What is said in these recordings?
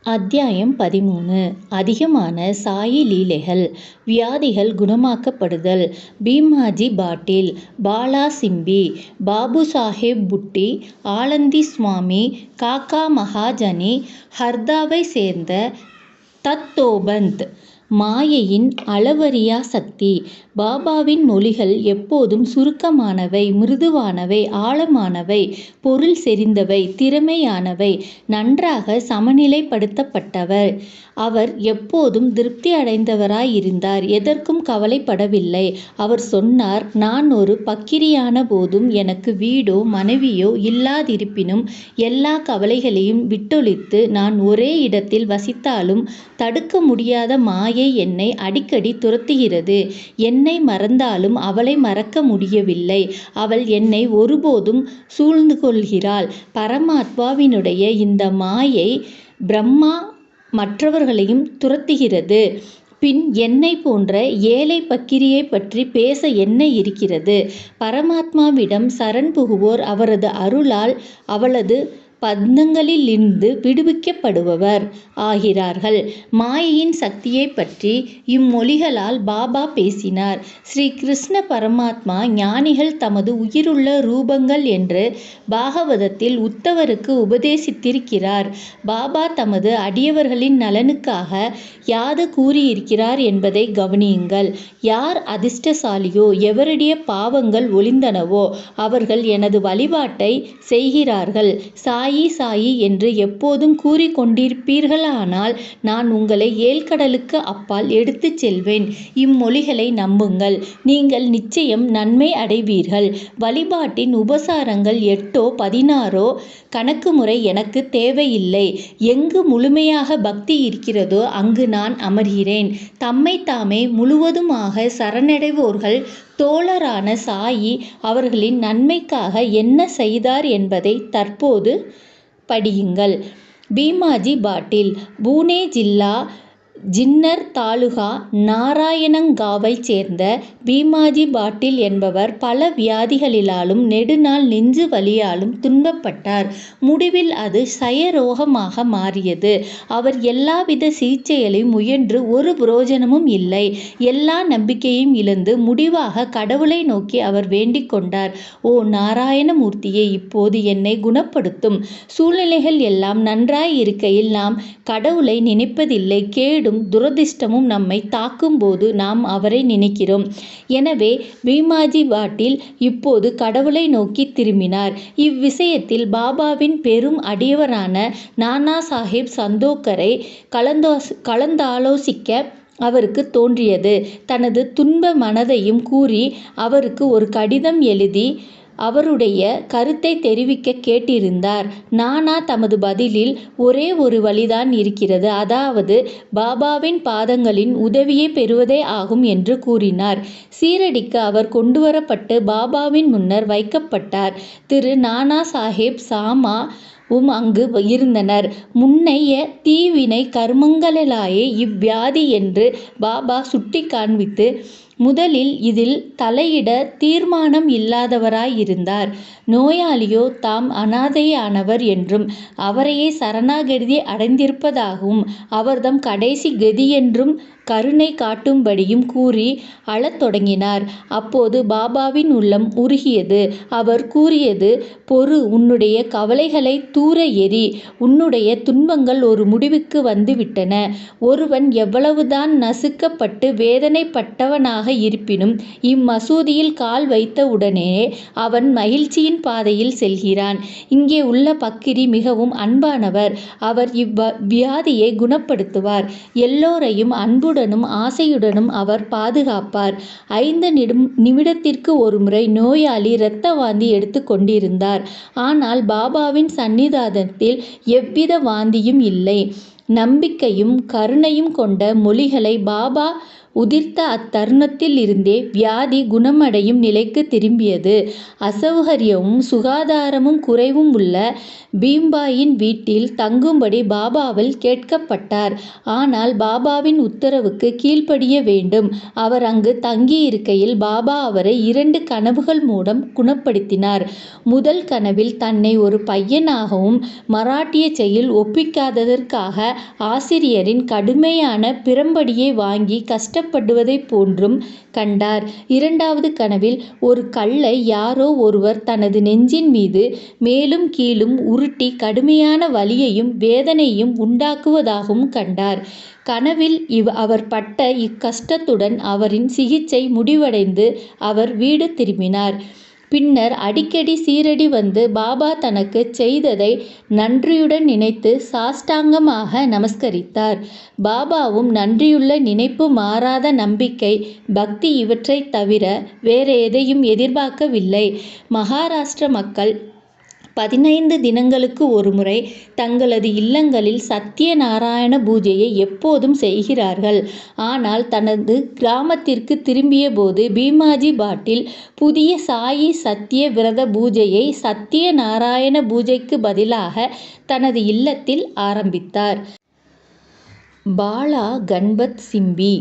அத்தியாயம் 13. அதிகமான சாயி லீலைகள். வியாதிகள் குணமாக்கப்படுதல். பீமாஜி பாட்டில், பாலா சிம்பி, பாபு சாஹேப் புட்டி, ஆலந்தி சுவாமி, காக்கா மகாஜனி, ஹர்தாவை சேர்ந்த தத்தோபந்த். மாயையின் அளவறியா சக்தி. பாபாவின் மொழிகள் எப்போதும் சுருக்கமானவை, மிருதுவானவை, ஆழமானவை, பொருள் செறிந்தவை, திறமையானவை, நன்றாக சமநிலைப்படுத்தப்பட்டவர். அவர் எப்போதும் திருப்தி அடைந்தவராயிருந்தார், எதற்கும் கவலைப்படவில்லை. அவர் சொன்னார், நான் ஒரு பக்கிரியான போதும் எனக்கு வீடோ மனைவியோ இல்லாதிருப்பினும் எல்லா கவலைகளையும் விட்டொழித்து நான் ஒரே இடத்தில் வசித்தாலும் தடுக்க முடியாத மாயை என்னை அடிக்கடி துரத்துகிறது. என்னை மறந்தாலும் அவளை மறக்க முடியவில்லை. அவள் என்னை ஒருபோதும் சூழ்ந்து கொள்கிறாள். பரமாத்மாவினுடைய இந்த மாயை பிரம்மா மற்றவர்களையும் துரத்துகிறது. பின் என்னை போன்ற ஏழை பக்கிரியை பற்றி பேச என்ன இருக்கிறது? பரமாத்மாவிடம் சரண் புகுவோர் அவரது அருளால் அவளது பந்தங்களிலிருந்து விடுவிக்கப்படுபவர் ஆகிறார்கள். மாயையின் சக்தியை பற்றி இம்மொழிகளால் பாபா பேசினார். ஸ்ரீ கிருஷ்ண பரமாத்மா ஞானிகள் தமது உயிருள்ள ரூபங்கள் என்று பாகவதத்தில் உத்தவருக்கு உபதேசித்திருக்கிறார். பாபா தமது அடியவர்களின் நலனுக்காக யாது கூறியிருக்கிறார் என்பதை கவனியுங்கள். யார் அதிர்ஷ்டசாலியோ, எவருடைய பாவங்கள் ஒழிந்தனவோ அவர்கள் எனது வழிபாட்டை செய்கிறார்கள். சாயி சாயி என்று எப்போதும் கூறிக்கொண்டிருப்பீர்களானால் நான் உங்களை ஏழ்கடலுக்கு அப்பால் எடுத்துச் செல்வேன். இம்மொழிகளை நம்புங்கள், நீங்கள் நிச்சயம் நன்மை அடைவீர்கள். வழிபாட்டின் உபசாரங்கள் 8ஓ 16ஓ கணக்கு முறை எனக்கு தேவையில்லை. எங்கு முழுமையாக பக்தி இருக்கிறதோ அங்கு நான் அமர்கிறேன். தம்மைத்தாமே முழுவதுமாக சரணடைவோர்கள் தோழரான சாயி அவர்களின் நன்மைக்காக என்ன செய்தார் என்பதை தற்போது படியுங்கள். பீமாஜி பாட்டில், புனே ஜில்லா, ஜின்னர் தாலுகா, நாராயணங்காவைச் சேர்ந்த பீமாஜி பாட்டில் என்பவர் பல வியாதிகளிலாலும் நெடுநாள் நெஞ்சு வலியாலும் துன்பப்பட்டார். முடிவில் அது சயரோகமாக மாறியது. அவர் எல்லாவித சிகிச்சைகளையும் முயன்று ஒரு புரோஜனமும் இல்லை. எல்லா நம்பிக்கையும் இழந்து முடிவாக கடவுளை நோக்கி அவர் வேண்டிக் கொண்டார். ஓ நாராயணமூர்த்தியே, இப்போது என்னை குணப்படுத்தும். சூழ்நிலைகள் எல்லாம் நன்றாய் இருக்கையில் நாம் கடவுளை நினைப்பதில்லை. கேடும் துரதிர்ஷ்டமும் நம்மை தாக்கும் போது நாம் அவரை நினைக்கிறோம். எனவே பீமாஜி பாட்டில் இப்போது கடவுளை நோக்கி திரும்பினார். இவ்விஷயத்தில் பாபாவின் பெரும் அடியவரான நானா சாஹேப் சந்தோக்கரை கலந்தாலோசிக்க அவருக்கு தோன்றியது. தனது துன்ப மனதையும் கூறி அவருக்கு ஒரு கடிதம் எழுதி அவருடைய கருத்தை தெரிவிக்க கேட்டிருந்தார். நானா தமது பதிலில் ஒரே ஒரு வழிதான் இருக்கிறது, அதாவது பாபாவின் பாதங்களின் உதவியை பெறுவதே ஆகும் என்று கூறினார். சீரடிக்கு அவர் கொண்டுவரப்பட்டு பாபாவின் முன்னர் வைக்கப்பட்டார். திரு நானா சாஹேப் சாமா அங்கு இருந்தனர். முன்னைய தீவினை கர்மங்களாலே இவ்வியாதி என்று பாபா சுட்டி காண்பித்து முதலில் இதில் தலையிட தீர்மானம் இல்லாதவராயிருந்தார். நோயாளியோ தாம் அனாதையானவர் என்றும் அவரையே சரணாகதி அடைந்திருப்பதாகவும் அவர்தம் கடைசி கதியென்றும் கருணை காட்டும்படியும் கூறி அழத் தொடங்கினார். அப்போது பாபாவின் உள்ளம் உருகியது. அவர் கூறியது, பொறு, உன்னுடைய கவலைகளை தூர எறி. உன்னுடைய துன்பங்கள் ஒரு முடிவுக்கு வந்துவிட்டன. ஒருவன் எவ்வளவுதான் நசுக்கப்பட்டு வேதனைப்பட்டவனாக இருப்பினும் இம்மசூதியில் கால் வைத்த உடனே அவன் மகிழ்ச்சியின் பாதையில் செல்கிறான். இங்கே உள்ள பக்கிரி மிகவும் அன்பானவர். அவர் இவ்வியாதியை குணப்படுத்துவார். எல்லோரையும் அன்புடனும் ஆசையுடனும் அவர் பாதுகாப்பார். 5 நிமிடத்திற்கு ஒருமுறை நோயாளி இரத்த வாந்தி எடுத்துக் கொண்டிருந்தார். ஆனால் பாபாவின் சந்நிதானத்தில் எவ்வித வாந்தியும் இல்லை. நம்பிக்கையும் கருணையும் கொண்ட மொழிகளை பாபா உதிர்த்த அத்தருணத்தில் இருந்தே வியாதி குணமடையும் நிலைக்கு திரும்பியது. அசௌகரியமும் சுகாதாரமும் குறைவும் உள்ள பீம்பாயின் வீட்டில் தங்கும்படி பாபாவால் கேட்கப்பட்டார். ஆனால் பாபாவின் உத்தரவுக்கு கீழ்ப்படிய வேண்டும். அவர் அங்கு தங்கியிருக்கையில் பாபா அவரை 2 கனவுகள் மூலம் குணப்படுத்தினார். முதல் கனவில் தன்னை ஒரு பையனாகவும் மராட்டிய செயல் ஒப்பிக்காததற்காக ஆசிரியரின் கடுமையான பிரம்படியை வாங்கி கஷ்டப்படுவதைப் போன்றும் கண்டார். இரண்டாவது கனவில் ஒரு கல்லை யாரோ ஒருவர் தனது நெஞ்சின் மீது மேலும் கீழும் உருட்டி கடுமையான வலியையும் வேதனையும் உண்டாக்குவதாகவும் கண்டார். கனவில் அவர் பட்ட இக்கஷ்டத்துடன் அவரின் சிகிச்சை முடிவடைந்து அவர் வீடு திரும்பினார். பின்னர் அடிக்கடி சீரடி வந்து பாபா தனக்கு செய்ததை நன்றியுடன் நினைத்து சாஷ்டாங்கமாக நமஸ்கரித்தார். பாபாவும் நன்றியுள்ள நினைப்பு, மாறாத நம்பிக்கை, பக்தி இவற்றை தவிர வேற எதையும் எதிர்பார்க்கவில்லை. மகாராஷ்டிர மக்கள் 15 தினங்களுக்கு ஒருமுறை தங்களது இல்லங்களில் சத்யநாராயண பூஜையை எப்போதும் செய்கிறார்கள். ஆனால் தனது கிராமத்திற்கு திரும்பிய போது பீமாஜி பாட்டில் புதிய சாயி சத்ய விரத பூஜையை சத்யநாராயண பூஜைக்கு பதிலாக தனது இல்லத்தில் ஆரம்பித்தார். பாலா கண்பத் சிம்பி.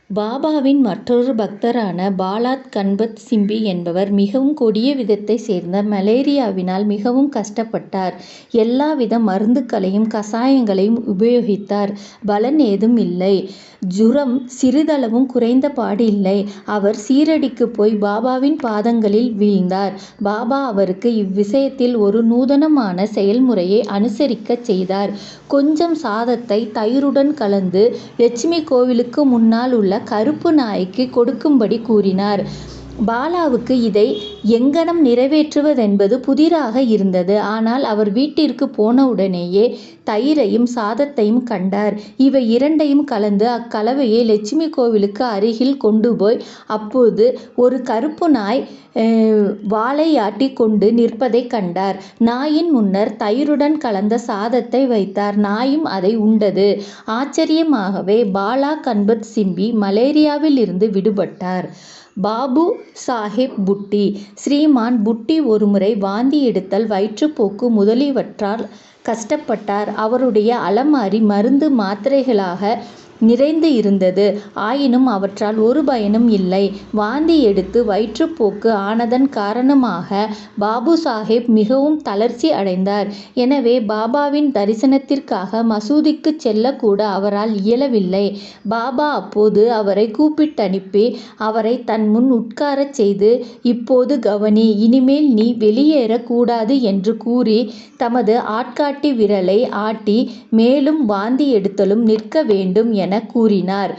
பாபாவின் மற்றொரு பக்தரான பாலாத் கண்பத் சிம்பி என்பவர் மிகவும் கொடிய விதத்தை சேர்ந்த மலேரியாவினால் மிகவும் கஷ்டப்பட்டார். எல்லாவித மருந்துகளையும் கசாயங்களையும் உபயோகித்தார். பலன் ஏதும் இல்லை. ஜுரம் சிறிதளவும் குறைந்த பாடு இல்லை. அவர் சீரடிக்கு போய் பாபாவின் பாதங்களில் வீழ்ந்தார். பாபா அவருக்கு இவ்விஷயத்தில் ஒரு நூதனமான செயல்முறையை அனுசரிக்கச் செய்தார். கொஞ்சம் சாதத்தை தயிருடன் கலந்து லட்சுமி கோவிலுக்கு முன்னால் உள்ள கருப்பு நாய்க்கு கொடுக்கும்படி கூறினார். பாலாவுக்கு இதை எங்கனம் நிறைவேற்றுவதென்பது புதிராக இருந்தது. ஆனால் அவர் வீட்டிற்கு போனவுடனேயே தயிரையும் சாதத்தையும் கண்டார். இவை இரண்டையும் கலந்து அக்கலவையை லட்சுமி கோவிலுக்கு அருகில் கொண்டு போய் அப்போது ஒரு கருப்பு நாய் வாலையாட்டி கொண்டு நிற்பதை கண்டார். நாயின் முன்னர் தயிருடன் கலந்த சாதத்தை வைத்தார். நாயும் அதை உண்டது. ஆச்சரியமாகவே பாலா கண்பத் சிம்பி மலேரியாவில் இருந்து விடுபட்டார். பாபு சாஹேப் புட்டி. ஸ்ரீமான் புட்டி ஒருமுறை வாந்தி எடுத்தல், வயிற்றுப்போக்கு முதலியவற்றால் கஷ்டப்பட்டார். அவருடைய அலமாரி மருந்து மாத்திரைகளாக நிறைந்து இருந்தது. ஆயினும் அவற்றால் ஒரு பயனும் இல்லை. வாந்தி எடுத்து வயிற்றுப்போக்கு ஆனதன் காரணமாக பாபு சாஹேப் மிகவும் தளர்ச்சி அடைந்தார். எனவே பாபாவின் தரிசனத்திற்காக மசூதிக்கு செல்லக்கூட அவரால் இயலவில்லை. பாபா அப்போது அவரை கூப்பிட்டனுப்பி அவரை தன் முன் உட்காரச் செய்து, இப்போது கவனி, இனிமேல் நீ வெளியேறக் கூடாது என்று கூறி தமது ஆட்காட்டி விரலை ஆட்டி மேலும் வாந்தி எடுத்தலும் நிற்க வேண்டும் என கூறினார்.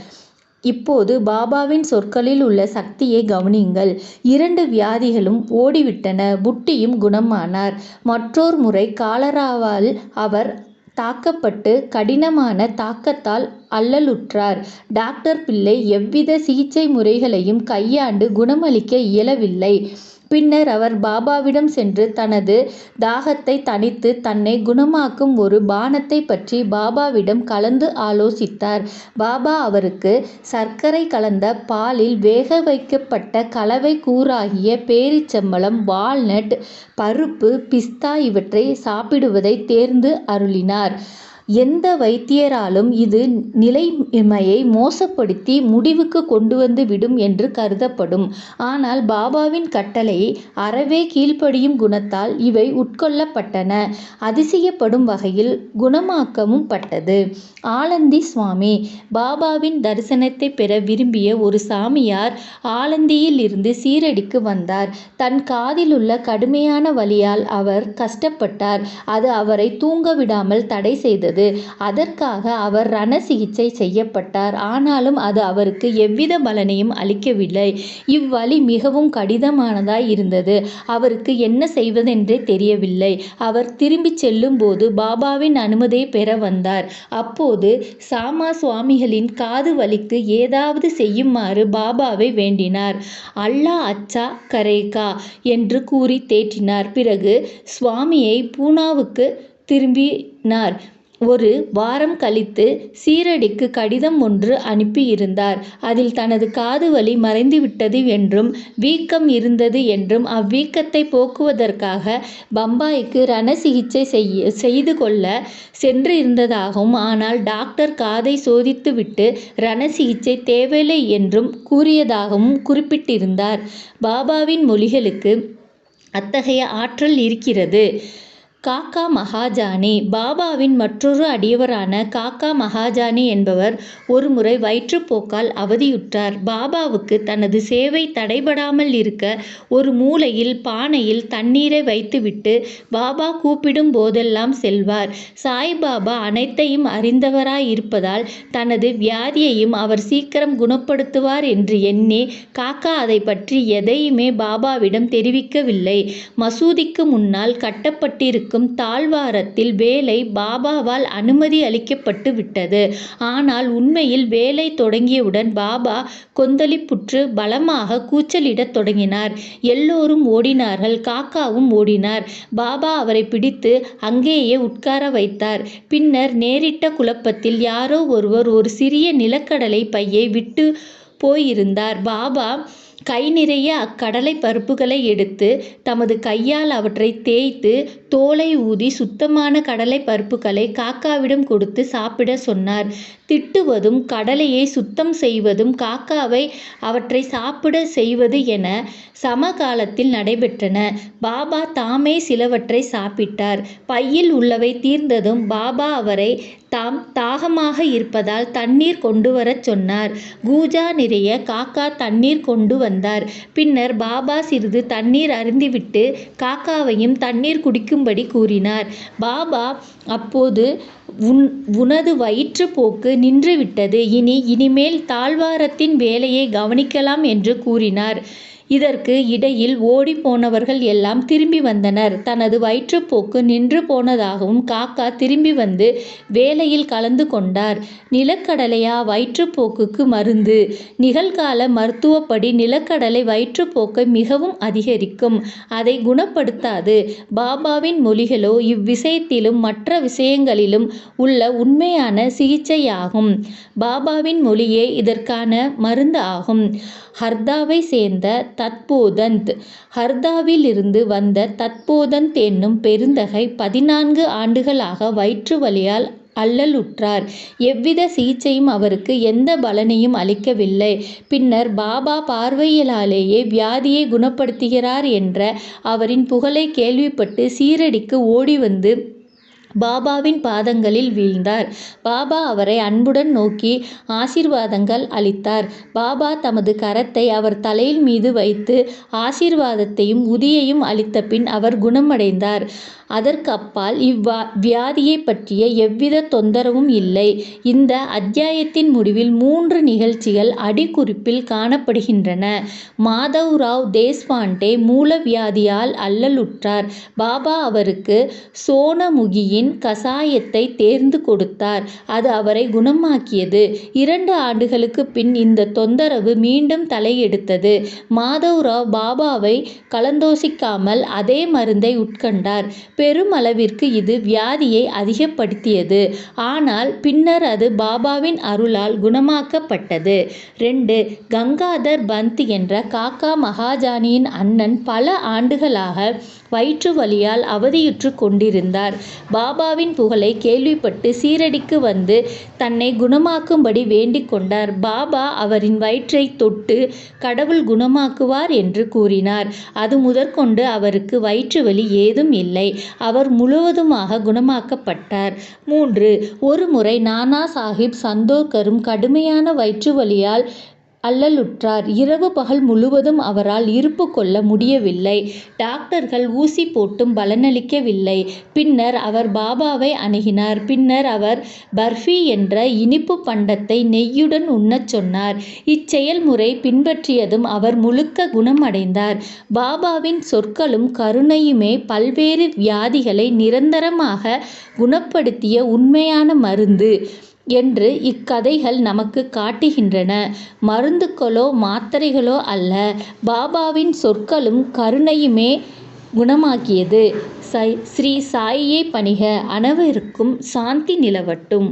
இப்போது பாபாவின் சொற்களில் உள்ள சக்தியை கவனியுங்கள். 2 வியாதிகளும் ஓடிவிட்டன. புட்டியும் குணமானார். மற்றொரு முறை காலராவால் அவர் தாக்கப்பட்டு கடினமான தாக்கத்தால் அல்லலுற்றார். டாக்டர் பிள்ளை எவ்வித சிகிச்சை முறைகளையும் கையாண்டு குணமளிக்க இயலவில்லை. பின்னர் அவர் பாபாவிடம் சென்று தனது தாகத்தை தணித்து தன்னை குணமாக்கும் ஒரு பானத்தை பற்றி பாபாவிடம் கலந்து ஆலோசித்தார். பாபா அவருக்கு சர்க்கரை கலந்த பாலில் வேக வைக்கப்பட்ட கலவை கூறாகிய பேரிச்சம்பழம், வால்நட், பருப்பு, பிஸ்தா இவற்றை சாப்பிடுவதை தேர்ந்து அருளினார். எந்த வைத்தியராலும் இது நிலைமையை மோசப்படுத்தி முடிவுக்கு கொண்டு வந்து விடும் என்று கருதப்படும். ஆனால் பாபாவின் கட்டளையை அறவே கீழ்ப்படியும் குணத்தால் இவை உட்கொள்ளப்பட்டன. அதிசயப்படும் வகையில் குணமாக்கவும் பட்டது. ஆலந்தி சுவாமி. பாபாவின் தரிசனத்தை பெற விரும்பிய ஒரு சாமியார் ஆலந்தியில் இருந்து சீரடிக்கு வந்தார். தன் காதிலுள்ள கடுமையான வலியால் அவர் கஷ்டப்பட்டார். அது அவரை தூங்க விடாமல் தடை செய்தது. அதற்காக அவர் ரண சிகிச்சை செய்யப்பட்டார். ஆனாலும் அது அவருக்கு எவ்வித பலனையும் அளிக்கவில்லை. இவ்வலி மிகவும் கடினமானதாய் இருந்தது. அவருக்கு என்ன செய்வதென்றே தெரியவில்லை. அவர் திரும்பி செல்லும் போது பாபாவின் அனுமதியை பெற வந்தார். அப்போது சாமா சுவாமிகளின் காது வலிக்கு ஏதாவது செய்யுமாறு பாபாவை வேண்டினார். அல்லா அச்சா கரேகா என்று கூறி தேற்றினார். பிறகு சுவாமியை பூனாவுக்கு திரும்பினார். ஒரு வாரம் கழித்து சீரடிக்கு கடிதம் ஒன்று அனுப்பியிருந்தார். அதில் தனது காது வலி மறைந்துவிட்டது என்றும் வீக்கம் இருந்தது என்றும் அவ்வீக்கத்தை போக்குவதற்காக பம்பாய்க்கு ரண சிகிச்சை செய்து கொள்ள சென்றிருந்ததாகவும், ஆனால் டாக்டர் காதை சோதித்துவிட்டு ரண சிகிச்சை தேவையில்லை என்றும் கூறியதாகவும் குறிப்பிட்டிருந்தார். பாபாவின் மொழிகளுக்கு அத்தகைய ஆற்றல் இருக்கிறது. காக்கா மகாஜானி. பாபாவின் மற்றொரு அடியவரான காக்கா மகாஜானி என்பவர் ஒருமுறை வயிற்றுப்போக்கால் அவதியுற்றார். பாபாவுக்கு தனது சேவை தடைபடாமல் இருக்க ஒரு மூலையில் பானையில் தண்ணீரை வைத்துவிட்டு பாபா கூப்பிடும் போதெல்லாம் செல்வார். சாய்பாபா அனைத்தையும் அறிந்தவராயிருப்பதால் தனது வியாதியையும் அவர் சீக்கிரம் குணப்படுத்துவார் என்று எண்ணி காக்கா அதை பற்றி எதையுமே பாபாவிடம் தெரிவிக்கவில்லை. மசூதிக்கு முன்னால் கட்டப்பட்டிருக்கும் தாழ்வாரத்தில் வேலை பாபாவால் அனுமதி அளிக்கப்பட்டு விட்டது. ஆனால் உண்மையில் வேலை தொடங்கியவுடன் பாபா கொந்தளிப்புற்று பலமாக கூச்சலிடத் தொடங்கினார். எல்லோரும் ஓடினார்கள். காக்காவும் ஓடினார். பாபா அவரை பிடித்து அங்கேயே உட்கார வைத்தார். பின்னர் நேரிட்ட குழப்பத்தில் யாரோ ஒருவர் ஒரு சிறிய நிலக்கடலை பையை விட்டு போயிருந்தார். பாபா கை நிறைய அக்கடலை பருப்புகளை எடுத்து தமது கையால் அவற்றை தேய்த்து தோலை ஊதி சுத்தமான கடலை பருப்புகளை காக்காவிடம் கொடுத்து சாப்பிட சொன்னார். திட்டுவதும் கடலையை சுத்தம் செய்வதும் காக்காவை அவற்றை சாப்பிட செய்வது என சமகாலத்தில் நடைபெற்றன. பாபா தாமே சிலவற்றை சாப்பிட்டார். பையில் உள்ளவை தீர்ந்ததும் பாபா அவரை தாம் தாகமாக இருப்பதால் தண்ணீர் கொண்டு வரச் சொன்னார். கூஜா நிறைய காக்கா தண்ணீர் கொண்டு வந்தார். பின்னர் பாபா சிறிது தண்ணீர் அருந்திவிட்டு காக்காவையும் தண்ணீர் குடிக்கும்படி கூறினார். பாபா அப்போது உனது வயிற்றுப்போக்கு நின்றுவிட்டது. இனிமேல் தாழ்வாரத்தின் வேலையை கவனிக்கலாம் என்று கூறினார். இதற்கு இடையில் ஓடிப்போனவர்கள் எல்லாம் திரும்பி வந்தனர். தனது வயிற்றுப்போக்கு நின்று போனதாகவும் காக்கா திரும்பி வந்து வேலையில் கலந்து கொண்டார். நிலக்கடலையா வயிற்றுப்போக்குக்கு மருந்து? நிகழ்கால மருத்துவப்படி நிலக்கடலை வயிற்றுப்போக்கை மிகவும் அதிகரிக்கும். அதை குணப்படுத்தாது. பாபாவின் மொழிகளோ இவ்விஷயத்திலும் மற்ற விஷயங்களிலும் உள்ள உண்மையான சிகிச்சையாகும். பாபாவின் மொழியே இதற்கான மருந்து ஆகும். ஹர்தாவை சேர்ந்த தத்போதந்த். ஹர்தாவில் இருந்து வந்த தத்போதந்த் என்னும் பெருந்தகை 14 ஆண்டுகளாக வயிற்று வலியால் அல்லலுற்றார். எவ்வித சிகிச்சையும் அவருக்கு எந்த பலனையும் அளிக்கவில்லை. பின்னர் பாபா பார்வையிலாலேயே வியாதியை குணப்படுத்துகிறார் என்ற அவரின் புகழை கேள்விப்பட்டு சீரடிக்கு ஓடி வந்து பாபாவின் பாதங்களில் வீழ்ந்தார். பாபா அவரை அன்புடன் நோக்கி ஆசீர்வாதங்கள் அளித்தார். பாபா தமது கரத்தை அவர் தலையில் மீது வைத்து ஆசீர்வாதத்தையும் உதியையும் அளித்த பின் அவர் குணமடைந்தார். அதற்கப்பால் வியாதியை பற்றிய எவ்வித தொந்தரவும் இல்லை. இந்த அத்தியாயத்தின் முடிவில் 3 நிகழ்ச்சிகள் அடிக்குறிப்பில் காணப்படுகின்றன. மாதவ்ராவ் தேஷ்பாண்டே மூலவியாதியால் அல்லலுற்றார். பாபா அவருக்கு சோனமுகியின் கசாயத்தை தேர்ந்து கொடுத்தார். அது அவரை குணமாக்கியது. 2 ஆண்டுகளுக்கு பின் இந்த தொந்தரவு மீண்டும் தலையெடுத்தது. மாதவ்ராவ் பாபாவை கலந்தோசிக்காமல் அதே மருந்தை உட்கொண்டார். பெருமளவிற்கு இது வியாதியை அதிகப்படுத்தியது. ஆனால் பின்னர் அது பாபாவின் அருளால் குணமாக்கப்பட்டது. 2. கங்காதர் பந்த் என்ற காக்கா மகாஜானியின் அண்ணன் பல ஆண்டுகளாக வயிற்று வலியால் அவதியுற்று கொண்டிருந்தார். பாபாவின் புகழை கேள்விப்பட்டு சீரடிக்கு வந்து தன்னை குணமாக்கும்படி வேண்டிக் கொண்டார். பாபா அவரின் வயிற்றை தொட்டு கடவுள் குணமாக்குவார் என்று கூறினார். அது முதற்கொண்டு அவருக்கு வயிற்று வலி ஏதும் இல்லை. அவர் முழுவதுமாக குணமாக்கப்பட்டார். 3. ஒருமுறை நானா சாஹிப் சந்தோர்கரும் கடுமையான வயிற்று வலியால் அல்லலுற்றார். இரவு பகல் முழுவதும் அவரால் இருப்பு கொள்ள முடியவில்லை. டாக்டர்கள் ஊசி போட்டும் பலனளிக்கவில்லை. பின்னர் அவர் பாபாவை அணுகினார். பின்னர் அவர் பர்ஃபி என்ற இனிப்பு பண்டத்தை நெய்யுடன் உண்ணச் சொன்னார். இச்செயல்முறை பின்பற்றியதும் அவர் முழுக்க குணமடைந்தார். பாபாவின் சொற்களும் கருணையுமே பல்வேறு வியாதிகளை நிரந்தரமாக குணப்படுத்திய உண்மையான மருந்து என்று இக்கதைகள் நமக்கு காட்டுகின்றன. மருந்துகளோ மாத்திரைகளோ அல்ல, பாபாவின் சொற்களும் கருணையுமே குணமாக்கியது. ஸ்ரீ சாயியை பணிக. அனைவருக்கும் சாந்தி நிலவட்டும்.